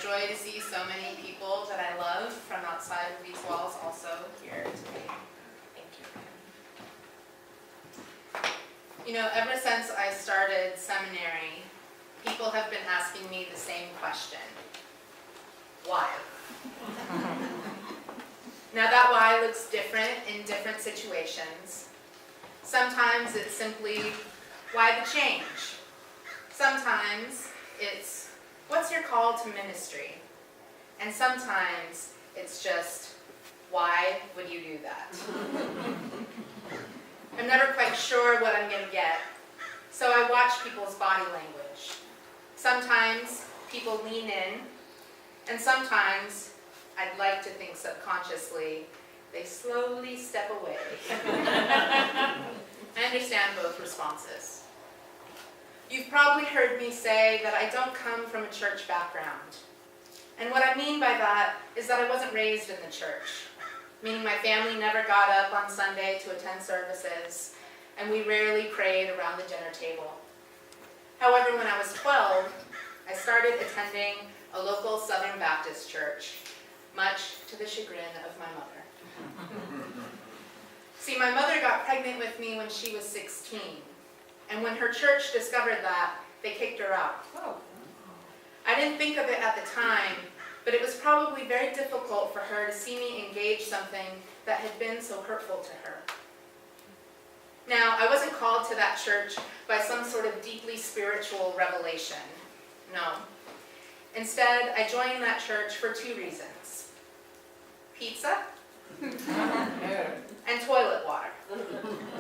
joy to see so many people that I love from outside of these walls also here today. Thank you. You know, ever since I started seminary, people have been asking me the same question. Why? Now that why looks different in different situations. Sometimes it's simply, why the change? Sometimes it's, what's your call to ministry? And sometimes it's just, why would you do that? I'm never quite sure what I'm going to get, so I watch people's body language. Sometimes people lean in, and sometimes, I'd like to think subconsciously, they slowly step away. I understand both responses. You've probably heard me say that I don't come from a church background. And what I mean by that is that I wasn't raised in the church, meaning my family never got up on Sunday to attend services, and we rarely prayed around the dinner table. However, when I was 12, I started attending a local Southern Baptist church, much to the chagrin of my mother. See, my mother got pregnant with me when she was 16, and when her church discovered that, they kicked her out. I didn't think of it at the time, but it was probably very difficult for her to see me engage something that had been so hurtful to her. Now, I wasn't called to that church by some sort of deeply spiritual revelation. No. Instead, I joined that church for two reasons. Pizza and toilet water,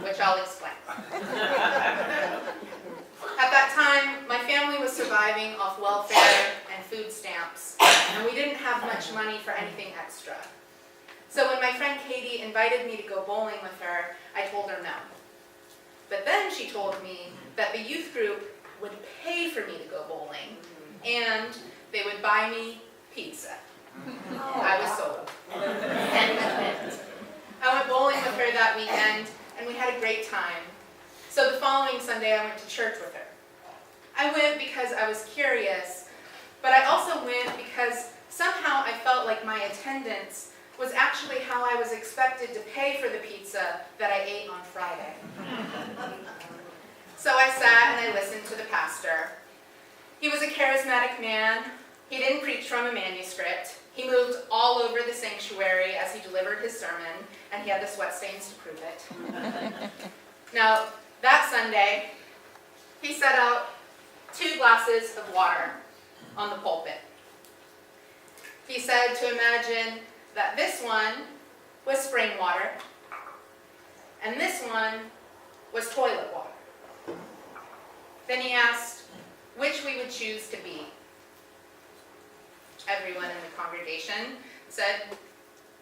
which I'll explain. At that time, my family was surviving off welfare and food stamps, and we didn't have much money for anything extra. So when my friend Katie invited me to go bowling with her, I told her no. But then she told me that the youth group would pay for me to go bowling, and they would buy me pizza. I was sold. And I went bowling with her that weekend, and we had a great time. So the following Sunday, I went to church with her. I went because I was curious, but I also went because somehow I felt like my attendance was actually how I was expected to pay for the pizza that I ate on Friday. So I sat and I listened to the pastor. He was a charismatic man. He didn't preach from a manuscript. He moved all over the sanctuary as he delivered his sermon, and he had the sweat stains to prove it. Now, that Sunday, he set out 2 glasses of water on the pulpit. He said to imagine that this one was spring water, and this one was toilet water. Then he asked which we would choose to be. Everyone in the congregation said,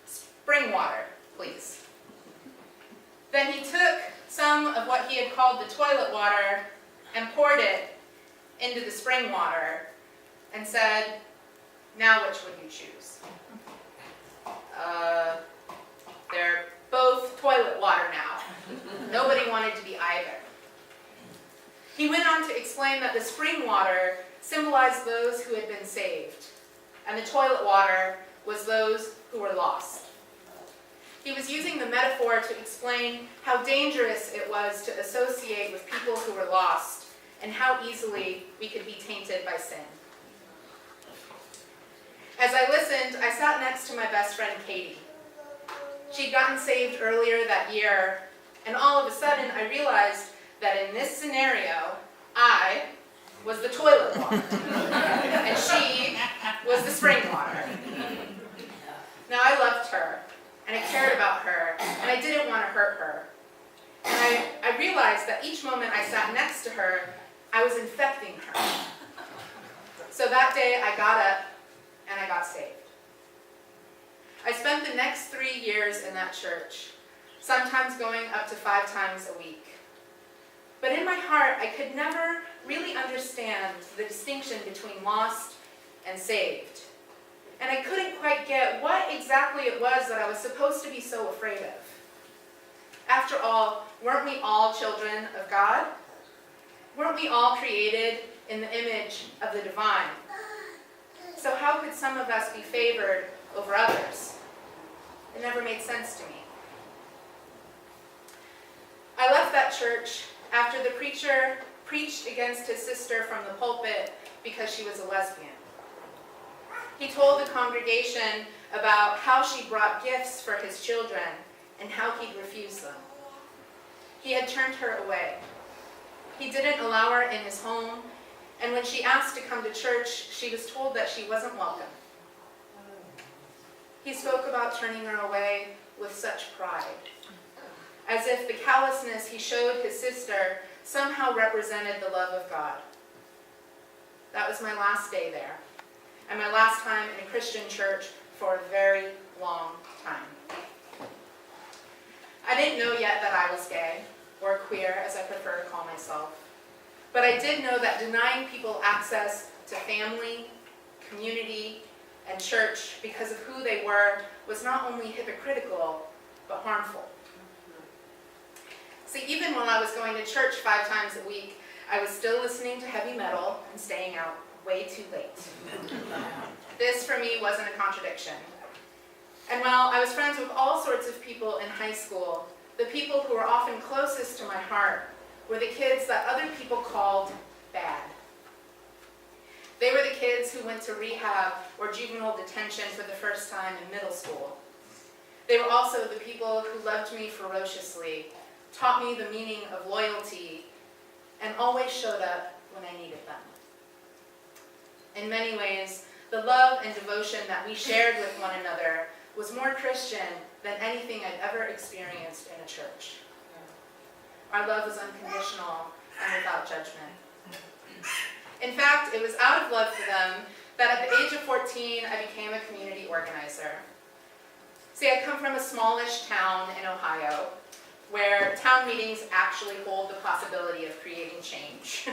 spring water, please. Then he took some of what he had called the toilet water and poured it into the spring water and said, now which would you choose? They're both toilet water now. Nobody wanted to be either. He went on to explain that the spring water symbolized those who had been saved, and the toilet water was those who were lost. He was using the metaphor to explain how dangerous it was to associate with people who were lost, and how easily we could be tainted by sin. As I listened, I sat next to my best friend, Katie. She'd gotten saved earlier that year, and all of a sudden I realized that in this scenario, I was the toilet water, and she was the spring water. Now, I loved her, and I cared about her, and I didn't want to hurt her. And I realized that each moment I sat next to her, I was infecting her. So that day, I got up, and I got saved. I spent the next 3 years in that church, sometimes going up to 5 times a week. But in my heart, I could never really understand the distinction between lost and saved. And I couldn't quite get what exactly it was that I was supposed to be so afraid of. After all, weren't we all children of God? Weren't we all created in the image of the divine? So how could could some of us be favored over others? It never made sense to me. I left that church after the preacher preached against his sister from the pulpit because she was a lesbian. He told the congregation about how she brought gifts for his children and how he'd refused them. He had turned her away. He didn't allow her in his home, and when she asked to come to church, she was told that she wasn't welcome. He spoke about turning her away with such pride, as if the callousness he showed his sister somehow represented the love of God. That was my last day there, and my last time in a Christian church for a very long time. I didn't know yet that I was gay, or queer as I prefer to call myself, but I did know that denying people access to family, community, and church because of who they were was not only hypocritical, but harmful. See, even when I was going to church 5 times a week, I was still listening to heavy metal and staying out way too late. This, for me, wasn't a contradiction. And while I was friends with all sorts of people in high school, the people who were often closest to my heart were the kids that other people called bad. They were the kids who went to rehab or juvenile detention for the first time in middle school. They were also the people who loved me ferociously, taught me the meaning of loyalty, and always showed up when I needed them. In many ways, the love and devotion that we shared with one another was more Christian than anything I'd ever experienced in a church. Our love was unconditional and without judgment. In fact, it was out of love for them that at the age of 14, I became a community organizer. See, I come from a smallish town in Ohio, where town meetings actually hold the possibility of creating change.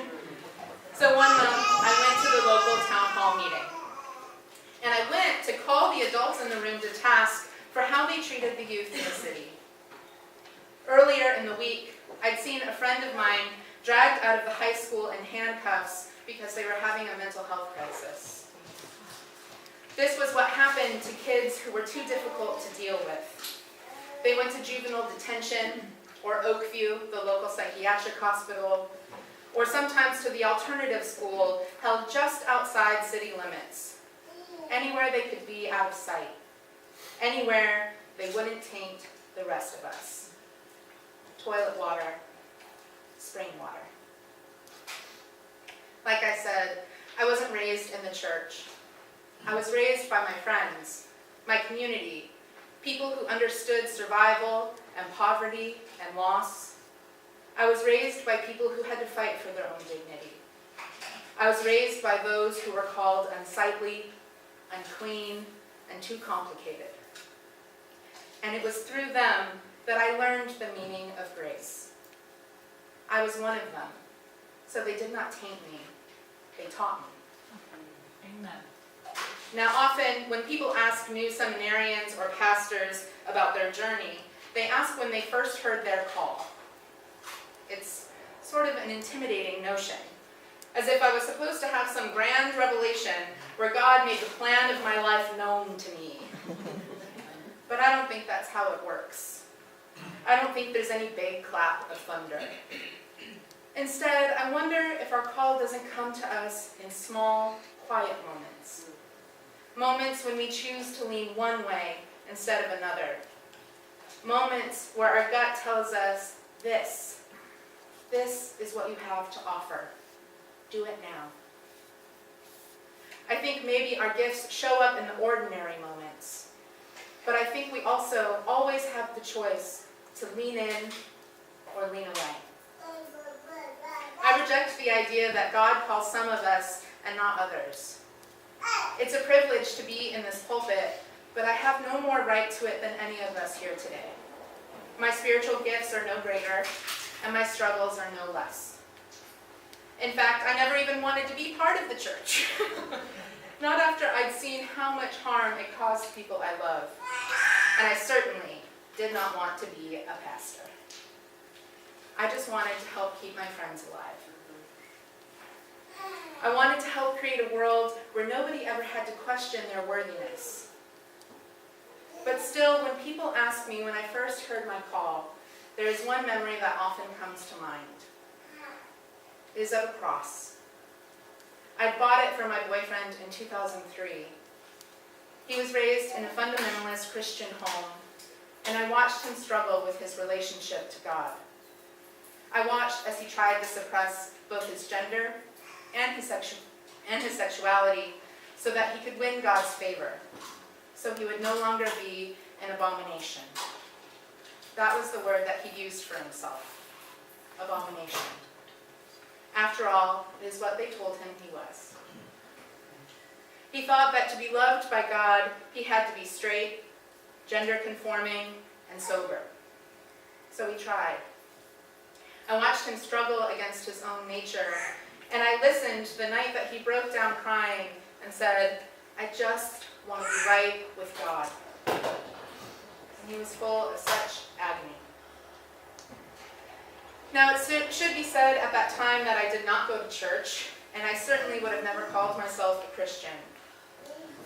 So one month, I went to the local town hall meeting. And I went to call the adults in the room to task for how they treated the youth in the city. Earlier in the week, I'd seen a friend of mine dragged out of the high school in handcuffs because they were having a mental health crisis. This was what happened to kids who were too difficult to deal with. They went to juvenile detention, or Oakview, the local psychiatric hospital, or sometimes to the alternative school held just outside city limits. Anywhere they could be out of sight. Anywhere they wouldn't taint the rest of us. Toilet water, spring water. Like I said, I wasn't raised in the church. I was raised by my friends, my community, people who understood survival and poverty and loss. I was raised by people who had to fight for their own dignity. I was raised by those who were called unsightly, unclean, and too complicated. And it was through them that I learned the meaning of grace. I was one of them, so they did not taint me, they taught me. Amen. Now often, when people ask new seminarians or pastors about their journey, they ask when they first heard their call. It's sort of an intimidating notion, as if I was supposed to have some grand revelation where God made the plan of my life known to me. But I don't think that's how it works. I don't think there's any big clap of thunder. Instead, I wonder if our call doesn't come to us in small, quiet moments. Moments when we choose to lean one way instead of another. Moments where our gut tells us, this is what you have to offer. Do it now. I think maybe our gifts show up in the ordinary moments, but I think we also always have the choice to lean in or lean away. I reject the idea that God calls some of us and not others. It's a privilege to be in this pulpit, but I have no more right to it than any of us here today. My spiritual gifts are no greater, and my struggles are no less. In fact, I never even wanted to be part of the church. Not after I'd seen how much harm it caused people I love. And I certainly did not want to be a pastor. I just wanted to help keep my friends alive. I wanted to help create a world where nobody ever had to question their worthiness. But still, when people ask me when I first heard my call, there is one memory that often comes to mind. It is of a cross. I bought it for my boyfriend in 2003. He was raised in a fundamentalist Christian home, and I watched him struggle with his relationship to God. I watched as he tried to suppress both his gender and his sexuality so that he could win God's favor, so he would no longer be an abomination. That was the word that he used for himself, abomination. After all, it is what they told him he was. He thought that to be loved by God, he had to be straight, gender-conforming, and sober. So he tried. I watched him struggle against his own nature, and I listened the night that he broke down crying and said, "I just want to be right with God." And he was full of such agony. Now, it should be said at that time that I did not go to church, and I certainly would have never called myself a Christian.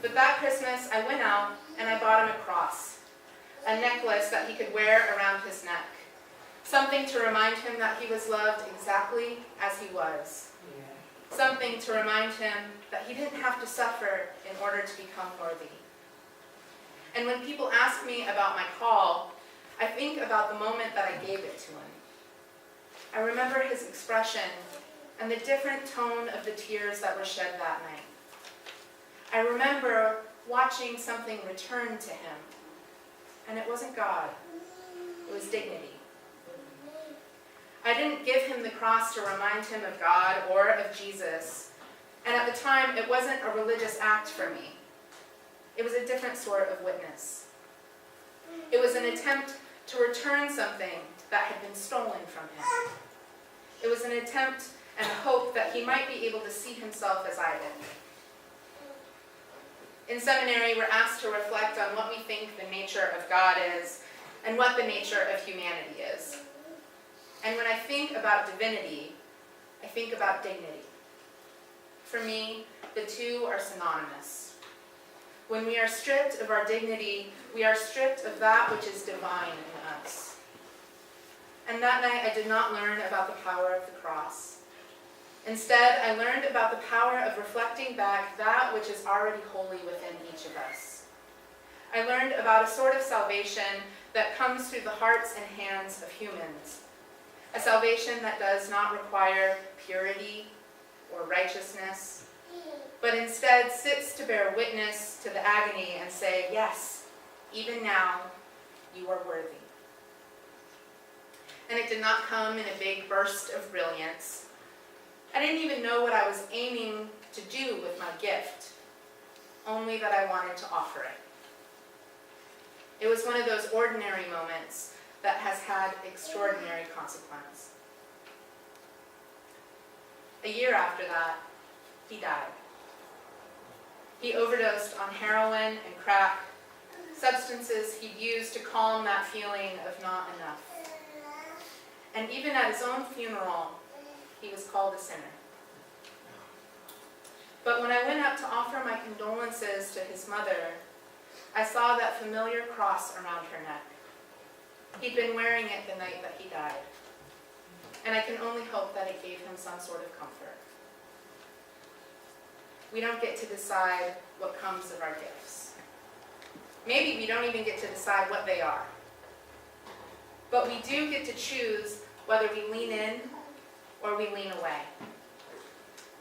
But that Christmas, I went out and I bought him a cross, a necklace that he could wear around his neck, something to remind him that he was loved exactly as he was, something to remind him that he didn't have to suffer in order to become worthy. And when people ask me about my call, I think about the moment that I gave it to him. I remember his expression and the different tone of the tears that were shed that night. I remember watching something return to him, and it wasn't God, it was dignity. I didn't give him the cross to remind him of God or of Jesus, and at the time it wasn't a religious act for me. It was a different sort of witness. It was an attempt to return something that had been stolen from him. It was an attempt and a hope that he might be able to see himself as I did. In seminary, we're asked to reflect on what we think the nature of God is and what the nature of humanity is. And when I think about divinity, I think about dignity. For me, the two are synonymous. When we are stripped of our dignity, we are stripped of that which is divine in us. And that night, I did not learn about the power of the cross. Instead, I learned about the power of reflecting back that which is already holy within each of us. I learned about a sort of salvation that comes through the hearts and hands of humans. A salvation that does not require purity or righteousness, but instead sits to bear witness to the agony and say, yes, even now, you are worthy. And it did not come in a big burst of brilliance. I didn't even know what I was aiming to do with my gift, only that I wanted to offer it. It was one of those ordinary moments that has had extraordinary consequence. A year after that, he died. He overdosed on heroin and crack, substances he'd used to calm that feeling of not enough. And even at his own funeral, he was called a sinner. But when I went up to offer my condolences to his mother, I saw that familiar cross around her neck. He'd been wearing it the night that he died. And I can only hope that it gave him some sort of comfort. We don't get to decide what comes of our gifts. Maybe we don't even get to decide what they are. But we do get to choose whether we lean in or we lean away.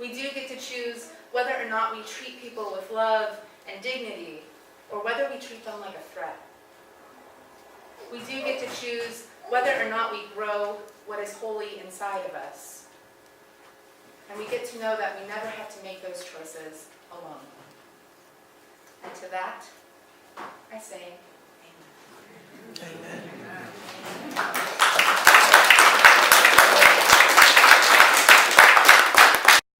We do get to choose whether or not we treat people with love and dignity, or whether we treat them like a threat. We do get to choose whether or not we grow what is holy inside of us. And we get to know that we never have to make those choices alone. And to that, I say, amen. Amen.